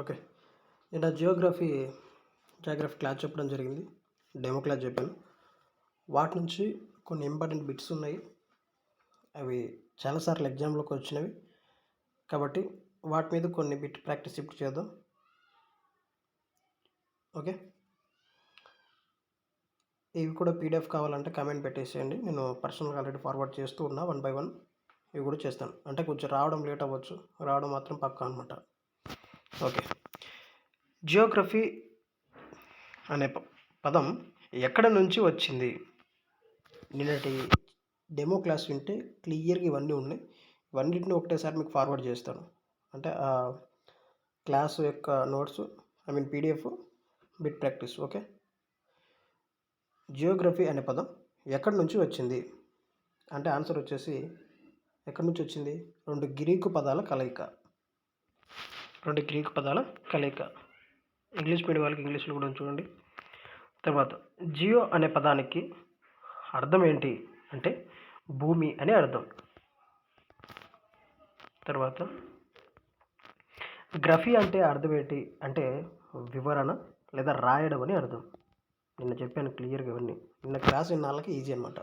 Okay. నేను Geography class చెప్పడం జరిగింది. డెమో క్లాస్ చెప్పాను. వాటి నుంచి కొన్ని ఇంపార్టెంట్ బిట్స్ ఉన్నాయి. అవి చాలా సార్లు ఎగ్జామ్‌లోకి వచ్చినవి. కాబట్టి వాటి మీద కొన్ని బిట్ ప్రాక్టీస్ ఇప్పుడు చేద్దాం. ఓకే. ఇవి కూడా పీడిఎఫ్ కావాలంటే కామెంట్ పెట్టేసేయండి. నేను పర్సనల్‌గా ఆల్రెడీ ఫార్వర్డ్ చేస్తూ ఉన్నా 1 బై 1 ఇవి కూడా చేస్తాను. అంటే కొంచెం రావడం లేట్ అవ్వచ్చు. రావడం మాత్రం పక్కా అనమాట. ఓకే. జియోగ్రఫీ అనే పదం ఎక్కడ నుంచి వచ్చింది? నిన్నటి డెమో క్లాస్ వింటే క్లియర్‌గా ఇవన్నీ ఉన్నాయి. ఇవన్నిటిని ఒకటేసారి మీకు ఫార్వర్డ్ చేస్తాను. అంటే క్లాస్ యొక్క notes PDF bit practice. Okay. Geography అనే పదం ఎక్కడి నుంచి వచ్చింది అంటే ఆన్సర్ వచ్చేసి ఎక్కడి నుంచి వచ్చింది? 2 గ్రీకు పదాల కలయిక. ఇంగ్లీష్ మీడియం వాళ్ళకి ఇంగ్లీష్లో కూడా చూడండి. తర్వాత జియో అనే పదానికి అర్థం ఏంటి అంటే భూమి అని అర్థం. తర్వాత గ్రఫీ అంటే అర్థం ఏంటి అంటే వివరణ లేదా రాయడం అని అర్థం. నిన్న చెప్పాను క్లియర్గా ఇవన్నీ. నిన్న క్లాస్ విన్న వాళ్ళకి ఈజీ అనమాట.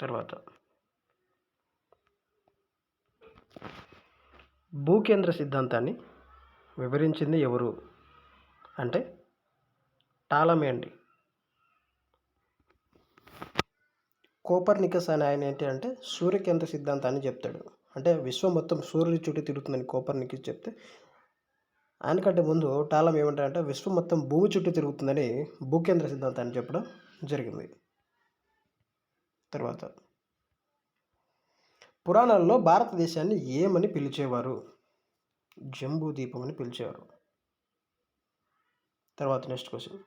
తర్వాత భూకేంద్ర సిద్ధాంతాన్ని వివరించింది ఎవరు అంటే టాలమీ అండి. కోపర్నికస్ అనే ఆయన ఏంటి అంటే సూర్యకేంద్ర సిద్ధాంతాన్ని చెప్తాడు. అంటే విశ్వం మొత్తం సూర్యుడి చుట్టూ తిరుగుతుందని కోపర్నికస్ చెప్తే, ఆయనకంటే ముందు టాలమీ ఏమంటారంటే విశ్వం మొత్తం భూమి చుట్టూ తిరుగుతుందని భూకేంద్ర సిద్ధాంతాన్ని చెప్పడం జరిగింది. తర్వాత పురాణాల్లో భారతదేశాన్ని ఏమని పిలిచేవారు? జంబూ ద్వీపం అని పిలిచేవారు. తర్వాత నెక్స్ట్ క్వశ్చన్,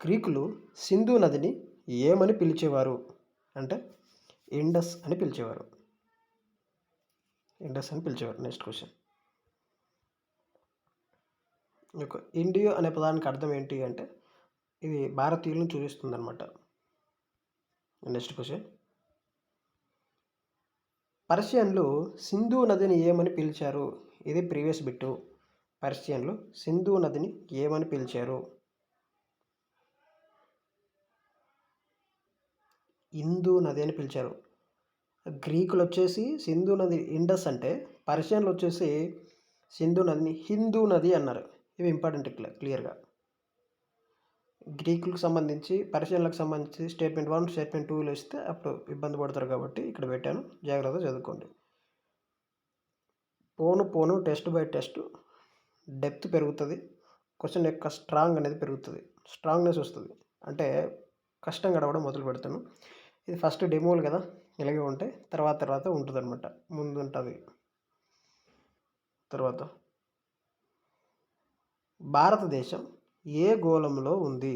గ్రీకులు సింధు నదిని ఏమని పిలిచేవారు అంటే ఇండస్ అని పిలిచేవారు. నెక్స్ట్ క్వశ్చన్, ఇండియో అనే పదానికి అర్థం ఏంటి అంటే ఇది భారతీయులను సూచిస్తుంది అనమాట. నెక్స్ట్ క్వశ్చన్, పర్షియన్లు సింధు నదిని ఏమని పిలిచారు? ఇది ప్రీవియస్ బిట్టు. పర్షియన్లు సింధు నదిని ఏమని పిలిచారు? హిందూ నది అని పిలిచారు. గ్రీకులు వచ్చేసి సింధు నది ఇండస్ అంటే, పర్షియన్లు వచ్చేసి సింధు నదిని హిందూ నది అన్నారు. ఇవి ఇంపార్టెంట్ క్లియర్గా. గ్రీకులకు సంబంధించి పర్షియన్లకు సంబంధించి స్టేట్మెంట్ 1 స్టేట్మెంట్ 2 ఇస్తే అప్పుడు ఇబ్బంది పడతారు కాబట్టి ఇక్కడ పెట్టాను. జాగ్రత్తగా చదువుకోండి. పోను టెస్ట్ బై టెస్ట్ డెప్త్ పెరుగుతుంది. క్వశ్చన్ యొక్క స్ట్రాంగ్ అనేది పెరుగుతుంది. స్ట్రాంగ్నెస్ వస్తుంది. అంటే కష్టం గడవడం మొదలు పెడతాను. ఇది ఫస్ట్ డెమోలు కదా, ఇలాగే ఉంటాయి. తర్వాత ఉంటుంది అనమాట, ముందు ఉంటుంది. తర్వాత భారతదేశం ఏ గోళంలో ఉంది?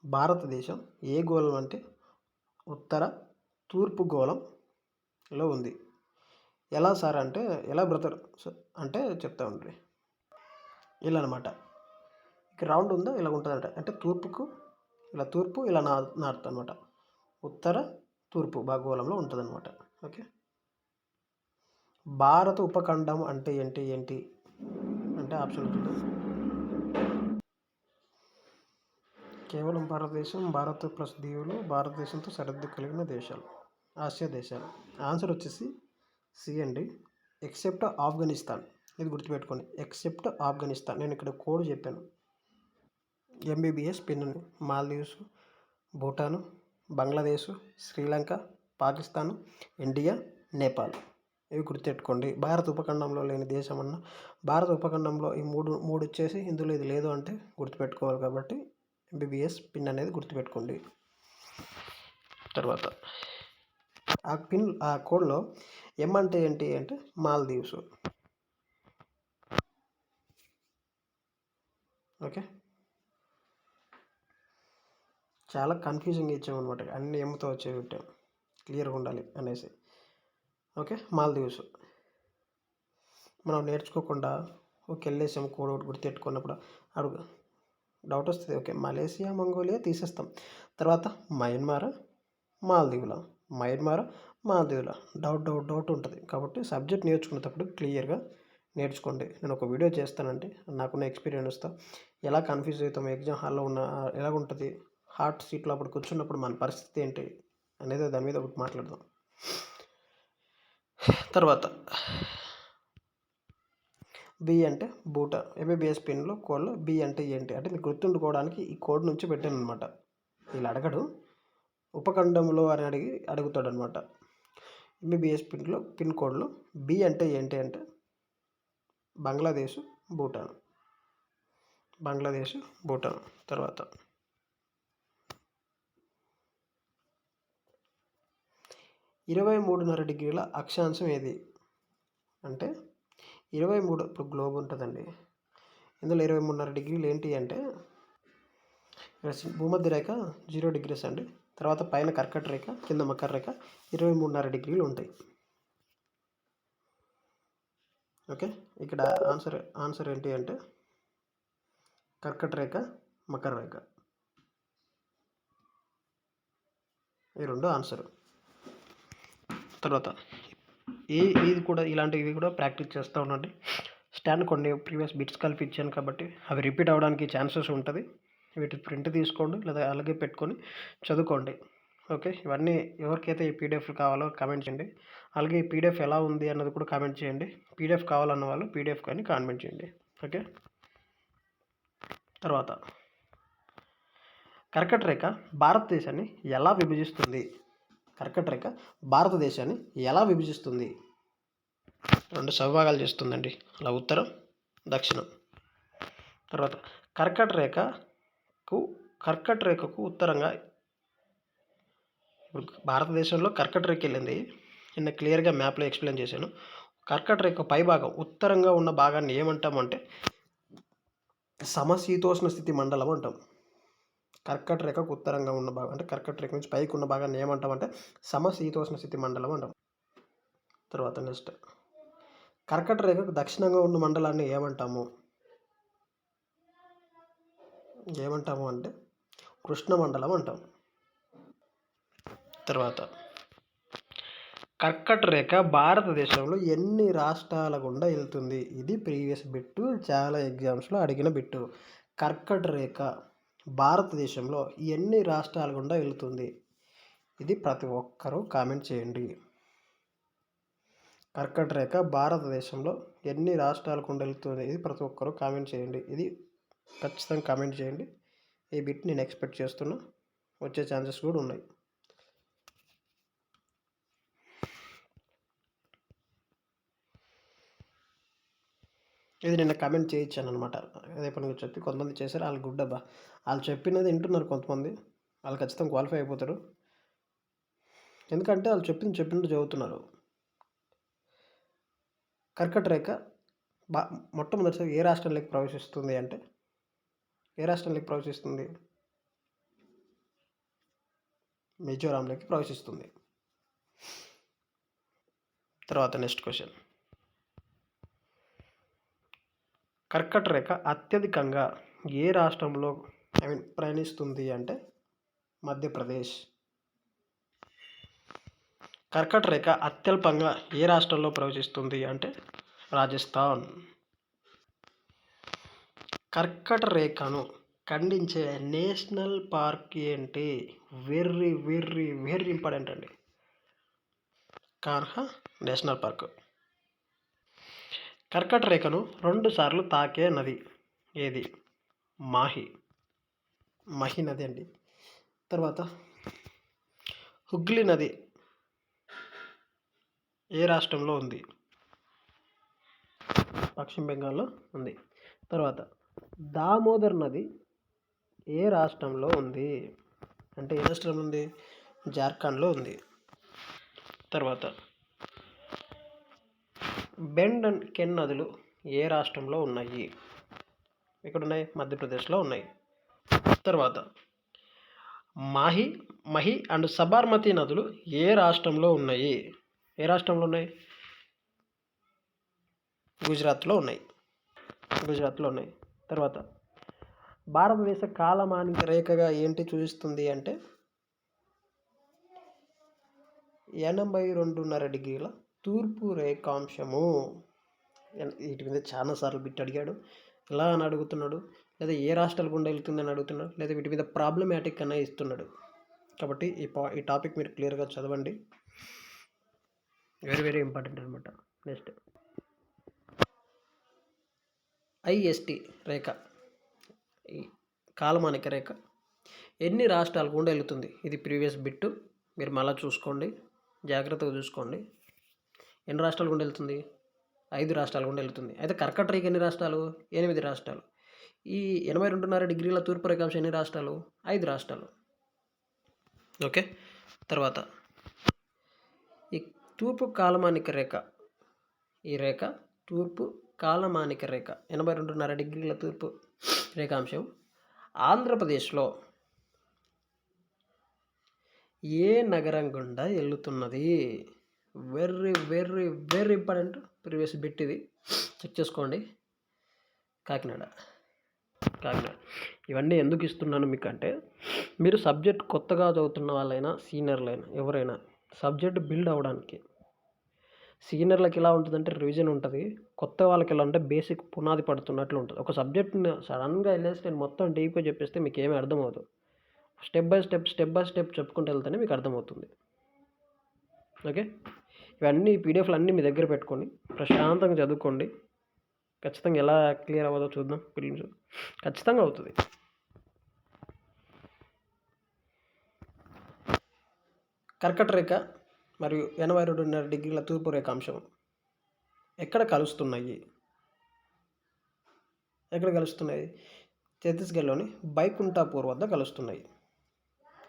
భారతదేశం ఏ గోళం అంటే ఉత్తర తూర్పు గోళంలో ఉంది. ఎలా సార్ అంటే ఎలా బ్రదర్ అంటే చెప్తా ఉండ్రి. ఇలా అనమాట. ఇక రౌండ్ ఉందా ఇలా ఉంటుందంట. అంటే తూర్పుకు ఇలా తూర్పు, ఇలా నార్త్ అనమాట. ఉత్తర తూర్పు భాగోళంలో ఉంటుంది అనమాట. ఓకే. భారత ఉపఖండం అంటే ఏంటి అంటే ఆప్షన్ చూద్దాం. కేవలం భారతదేశం, భారత్ ప్లస్ దీవులు, భారతదేశంతో సరిహద్దు కలిగిన దేశాలు, ఆసియా దేశాలు. ఆన్సర్ వచ్చేసి సి అండి, ఎక్సెప్ట్ ఆఫ్ఘనిస్తాన్. ఇది గుర్తుపెట్టుకోండి, ఎక్సెప్ట్ ఆఫ్ఘనిస్తాన్. నేను ఇక్కడ కోడ్ చెప్పాను. MBBS pin. Maldives, Bhutan, Bangladesh, Sri Lanka, Pakistan, India, Nepal. ఇవి గుర్తుపెట్టుకోండి. భారత ఉపఖండంలో లేని దేశం అన్న, భారత ఉపఖండంలో ఈ మూడు వచ్చేసి ఇందులో ఇది లేదు అంటే గుర్తుపెట్టుకోవాలి. కాబట్టి ఎంబీబీఎస్ పిన్ అనేది గుర్తుపెట్టుకోండి. తర్వాత ఆ కోడ్లో ఎం అంటే ఏంటి అంటే మాల్దీవ్స్. ఓకే. చాలా కన్ఫ్యూజింగ్ ఇచ్చామన్నమాట. అన్ని ఎంతో వచ్చేవి పెట్టాం, క్లియర్గా ఉండాలి అనేసి. ఓకే. మాల్దీవ్స్ మనం నేర్చుకోకుండా వెళ్ళేసాం. కోడ్ ఒకటి గుర్తెట్టుకున్నప్పుడు అడుగు డౌట్ వస్తుంది. ఓకే, మలేసియా, మంగోలియా తీసేస్తాం. తర్వాత మయన్మార్, మాల్దీవుల. మయన్మార్, మాల్దీవుల. డౌట్ ఉంటుంది. కాబట్టి సబ్జెక్ట్ నేర్చుకునేటప్పుడు క్లియర్గా నేర్చుకోండి. నేను ఒక వీడియో చేస్తానండి నాకున్న ఎక్స్పీరియన్స్తో ఎలా కన్ఫ్యూజ్ అవుతాం ఎగ్జామ్ హాల్లో ఉన్న ఎలాగుంటుంది, హాట్ సీట్లో అప్పుడు కూర్చున్నప్పుడు మన పరిస్థితి ఏంటి అనేది దాని మీద ఒకటి మాట్లాడదాం. తర్వాత బి అంటే బూట. ఎంబీబీఎస్ పిన్లో కోడ్లో బి అంటే ఏంటి అంటే మీకు గుర్తుండుకోవడానికి ఈ కోడ్ నుంచి పెట్టాను అనమాట. వీళ్ళు అడగడు, ఉపఖండంలో అని అడుగుతాడు అనమాట. ఎంబీబీఎస్ పిన్ కోడ్లో బి అంటే ఏంటి అంటే బంగ్లాదేశ్, భూటాన్. తర్వాత 23.5 డిగ్రీల అక్షాంశం ఏది అంటే 23. ఇప్పుడు గ్లోబ్ ఉంటుందండి, ఇందులో 23.5 డిగ్రీలు ఏంటి అంటే భూమధ్య రేఖ 0 degrees అండి. తర్వాత పైన కర్కట రేఖ, కింద మకర రేఖ 23.5 డిగ్రీలు ఉంటాయి. ఓకే, ఇక్కడ ఆన్సర్ ఏంటి అంటే కర్కట రేఖ, మకర రేఖ, ఈ రెండు ఆన్సర్. తర్వాత ఇది కూడా ఇవి కూడా ప్రాక్టీస్ చేస్తూ ఉండండి. స్టాండ్ కొన్ని ప్రీవియస్ బిట్స్ కలిపి ఇచ్చాను కాబట్టి అవి రిపీట్ అవ్వడానికి ఛాన్సెస్ ఉంటుంది. వీటి ప్రింట్ తీసుకోండి లేదా అలాగే పెట్టుకొని చదువుకోండి. ఓకే, ఇవన్నీ ఎవరికైతే ఈ పీడిఎఫ్లు కావాలో కామెంట్ చేయండి. అలాగే ఈ పీడిఎఫ్ ఎలా ఉంది అన్నది కూడా కామెంట్ చేయండి. పీడిఎఫ్ కావాలన్న వాళ్ళు పీడిఎఫ్ కానీ కామెంట్ చేయండి. ఓకే, తర్వాత కర్కట రేఖ భారతదేశాన్ని ఎలా విభజిస్తుంది? కర్కట రేఖ భారతదేశాన్ని ఎలా విభజిస్తుంది? 2 సవిభాగాలు చేస్తుందండి, అలా ఉత్తరం, దక్షిణం. తర్వాత కర్కట రేఖకు ఉత్తరంగా, ఇప్పుడు భారతదేశంలో కర్కట రేఖ వెళ్ళింది, నిన్న క్లియర్గా మ్యాప్లో ఎక్స్ప్లెయిన్ చేశాను. కర్కట రేఖ పై భాగం ఉత్తరంగా ఉన్న భాగాన్ని ఏమంటామంటే సమశీతోష్ణ స్థితి మండలం అంటాం. కర్కట రేఖకు ఉత్తరంగా ఉన్న భాగం అంటే కర్కట రేఖ నుంచి పైకి ఉన్న భాగాన్ని ఏమంటామంటే సమశీతోష్ణ స్థితి మండలం అంటాం. తర్వాత నెక్స్ట్ కర్కట రేఖకు దక్షిణంగా ఉన్న మండలాన్ని ఏమంటాము అంటే కృష్ణ మండలం అంటాం. తర్వాత కర్కట రేఖ భారతదేశంలో ఎన్ని రాష్ట్రాల గుండా వెళ్తుంది? ఇది ప్రీవియస్ బిట్టు, చాలా ఎగ్జామ్స్లో అడిగిన బిట్టు. కర్కట రేఖ భారతదేశంలో ఎన్ని రాష్ట్రాల గుండా వెళ్తుంది? ఇది ప్రతి ఒక్కరూ కామెంట్ చేయండి. కర్కట రేఖ భారతదేశంలో ఎన్ని రాష్ట్రాల గుండా వెళ్తుంది? ఇది ప్రతి ఒక్కరూ కామెంట్ చేయండి. ఇది ఖచ్చితంగా కామెంట్ చేయండి. ఈ బిట్ నేను ఎక్స్పెక్ట్ చేస్తున్నా, వచ్చే ఛాన్సెస్ కూడా ఉన్నాయి. ఇది నిన్న కామెంట్ చేయించాను అనమాట. అదే పని చెప్పి కొంతమంది చేశారు, వాళ్ళు గుడ్ అబ్బా, వాళ్ళు చెప్పినది వింటున్నారు కొంతమంది, వాళ్ళు ఖచ్చితంగా క్వాలిఫై అయిపోతారు. ఎందుకంటే వాళ్ళు చెప్పినట్టు చదువుతున్నారు. కర్కట రేఖ మొట్టమొదటిసారి ఏ రాష్ట్రంలోకి ప్రవేశిస్తుంది అంటే మిజోరాంలోకి ప్రవేశిస్తుంది. తర్వాత నెక్స్ట్ క్వశ్చన్, కర్కట రేఖ అత్యధికంగా ఏ రాష్ట్రంలో ప్రయాణిస్తుంది అంటే మధ్యప్రదేశ్. కర్కట రేఖ అత్యల్పంగా ఏ రాష్ట్రంలో ప్రవేశిస్తుంది అంటే రాజస్థాన్. కర్కట రేఖను ఖండించే నేషనల్ పార్క్ ఏంటి? వెరీ వెరీ వెరీ ఇంపార్టెంట్ అండి, కాన్హా నేషనల్ పార్క్. కర్కట రేఖను 2 సార్లు తాకే నది ఏది? మహి నది అండి. తర్వాత హుగ్లీ నది ఏ రాష్ట్రంలో ఉంది? పశ్చిమ బెంగాల్లో ఉంది. తర్వాత దామోదర్ నది ఏ రాష్ట్రంలో ఉంది అంటే ఏ రాష్ట్రంలో ఉంది? జార్ఖండ్లో ఉంది. తర్వాత బెండ్ అండ్ కెన్ నదులు ఏ రాష్ట్రంలో ఉన్నాయి? ఎక్కడున్నాయి? మధ్యప్రదేశ్లో ఉన్నాయి. తర్వాత మహి అండ్ సబర్మతి నదులు ఏ రాష్ట్రంలో ఉన్నాయి? గుజరాత్లో ఉన్నాయి. తర్వాత భారతదేశ కాలమానిక రేఖగా ఏంటి చూపిస్తుంది అంటే 82.5 డిగ్రీల తూర్పు రేఖాంశము. వీటి మీద చాలాసార్లు బిట్ అడిగాడు. ఎలా అని అడుగుతున్నాడు, లేదా ఏ రాష్ట్రాల గుండా వెళ్తుందని అడుగుతున్నాడు, లేదా వీటి మీద ప్రాబ్లమాటిక్ అన్న ఇస్తున్నాడు. కాబట్టి ఈ టాపిక్ మీరు క్లియర్గా చదవండి. వెరీ వెరీ ఇంపార్టెంట్ అనమాట. నెక్స్ట్ ఐఎస్టి రేఖ, ఈ కాలమానిక రేఖ ఎన్ని రాష్ట్రాల గుండా వెళుతుంది? ఇది ప్రీవియస్ బిట్టు, మీరు మళ్ళీ చూసుకోండి, జాగ్రత్తగా చూసుకోండి. ఎన్ని రాష్ట్రాల గుండా వెళ్తుంది? 5 రాష్ట్రాల గుండా వెళ్తుంది. అయితే కర్కట రేఖ ఎన్ని రాష్ట్రాలు? 8 రాష్ట్రాలు. ఈ 82.5 డిగ్రీల తూర్పు రేఖాంశం ఎన్ని రాష్ట్రాలు? 5 రాష్ట్రాలు. ఓకే. తర్వాత ఈ తూర్పు కాలమానిక రేఖ, ఈ రేఖ తూర్పు కాలమానిక రేఖ 82.5 డిగ్రీల తూర్పు రేఖాంశం ఆంధ్రప్రదేశ్లో ఏ నగరం గుండా వెళ్తున్నది? Very very very important previous bit, ఇది చెక్ చేసుకోండి. కాకినాడ. ఇవన్నీ ఎందుకు ఇస్తున్నాను మీకు అంటే, మీరు సబ్జెక్ట్ కొత్తగా చదువుతున్న వాళ్ళైనా సీనియర్లైనా ఎవరైనా సబ్జెక్ట్ బిల్డ్ అవ్వడానికి. సీనియర్లకు ఎలా ఉంటుందంటే రివిజన్ ఉంటుంది, కొత్త వాళ్ళకి ఎలా అంటే బేసిక్ పునాది పడుతున్నట్లు ఉంటుంది. ఒక సబ్జెక్ట్ని సడన్గా వెళ్ళేసి నేను మొత్తం డీప్గా చెప్పేస్తే మీకు ఏమీ అర్థమవుతుంది. స్టెప్ బై స్టెప్ చెప్పుకుంటూ వెళ్తేనే మీకు అర్థమవుతుంది. ఓకే. ఇవన్నీ పీడిఎఫ్లు అన్నీ మీ దగ్గర పెట్టుకోండి, ప్రశాంతంగా చదువుకోండి. ఖచ్చితంగా ఎలా క్లియర్ అవ్వదో చూద్దాం. ఫిలిమ్స్ ఖచ్చితంగా అవుతుంది. కర్కట రేఖ మరియు 82.5 డిగ్రీల తూర్పు రేఖాంశం ఎక్కడ కలుస్తున్నాయి? ఛత్తీస్గఢ్లోని బైకుంఠాపూర్ వద్ద కలుస్తున్నాయి.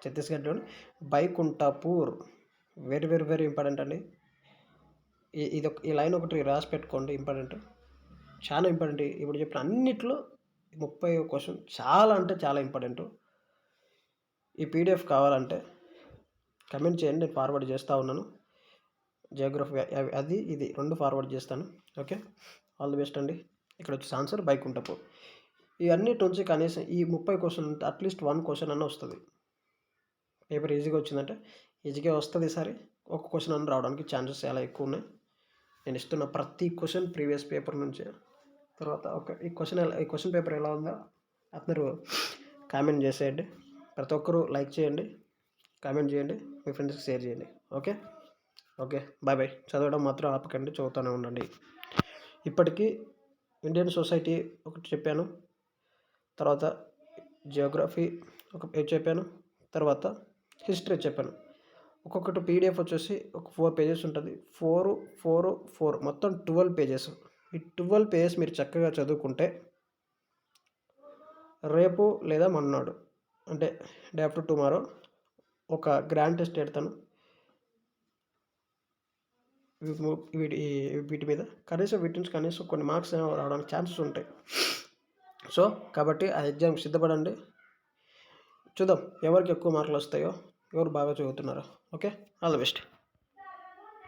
ఛత్తీస్గఢ్లోని బైకుంఠాపూర్. వెరీ వెరీ వెరీ ఇంపార్టెంట్ అండి. ఈ లైన్ ఒకటి రాసి పెట్టుకోండి, ఇంపార్టెంట్, చాలా ఇంపార్టెంట్. ఇప్పుడు చెప్పిన అన్నిట్లో 30 క్వశ్చన్ చాలా అంటే చాలా ఇంపార్టెంట్. ఈ పీడిఎఫ్ కావాలంటే కమెంట్ చేయండి, నేను ఫార్వర్డ్ చేస్తూ ఉన్నాను. జియోగ్రఫీ అది ఇది 2 ఫార్వర్డ్ చేస్తాను. ఓకే. ఆల్ ది బెస్ట్ అండి. ఇక్కడ వచ్చి ఆన్సర్ బైకుంఠపూర్. ఇవన్నిటి నుంచి కనీసం ఈ 30 క్వశ్చన్ అట్లీస్ట్ 1 క్వశ్చన్ అన్న వస్తుంది. పేపర్ ఈజీగా వచ్చిందంటే ఈజీగా వస్తుంది. ఈసారి ఒక క్వశ్చన్ అన్న రావడానికి ఛాన్సెస్ చాలా ఎక్కువ ఉన్నాయి. నేను ఇస్తున్న ప్రతి క్వశ్చన్ ప్రీవియస్ పేపర్ నుంచే. తర్వాత ఈ క్వశ్చన్ పేపర్ ఎలా ఉందో అందరూ కామెంట్ చేసేయండి. ప్రతి ఒక్కరూ లైక్ చేయండి, కామెంట్ చేయండి, మీ ఫ్రెండ్స్కి షేర్ చేయండి. ఓకే. బాయ్. చదవడం మాత్రం ఆపకండి, చదువుతూనే ఉండండి. ఇప్పటికీ ఇండియన్ సొసైటీ ఒకటి చెప్పాను, తర్వాత జియోగ్రఫీ ఒక పేజ్ చెప్పాను, తర్వాత హిస్టరీ చెప్పాను. ఒక్కొక్కటి పీడిఎఫ్ వచ్చేసి ఒక 4 పేజెస్ ఉంటుంది. 4 మొత్తం 12 పేజెస్. ఈ 12 పేజెస్ మీరు చక్కగా చదువుకుంటే రేపు లేదా మొన్ననాడు అంటే డే ఆఫ్టర్ టుమారో ఒక గ్రాండ్ టెస్ట్ పెడతాను వీటి మీద. వీటి నుంచి కనీసం కొన్ని మార్క్స్ రావడానికి ఛాన్సెస్ ఉంటాయి. సో కాబట్టి ఆ ఎగ్జామ్కి సిద్ధపడండి. చూద్దాం ఎవరికి ఎక్కువ మార్కులు వస్తాయో, ఎవరు బాగా చదువుతున్నారో. ఓకే. All the best.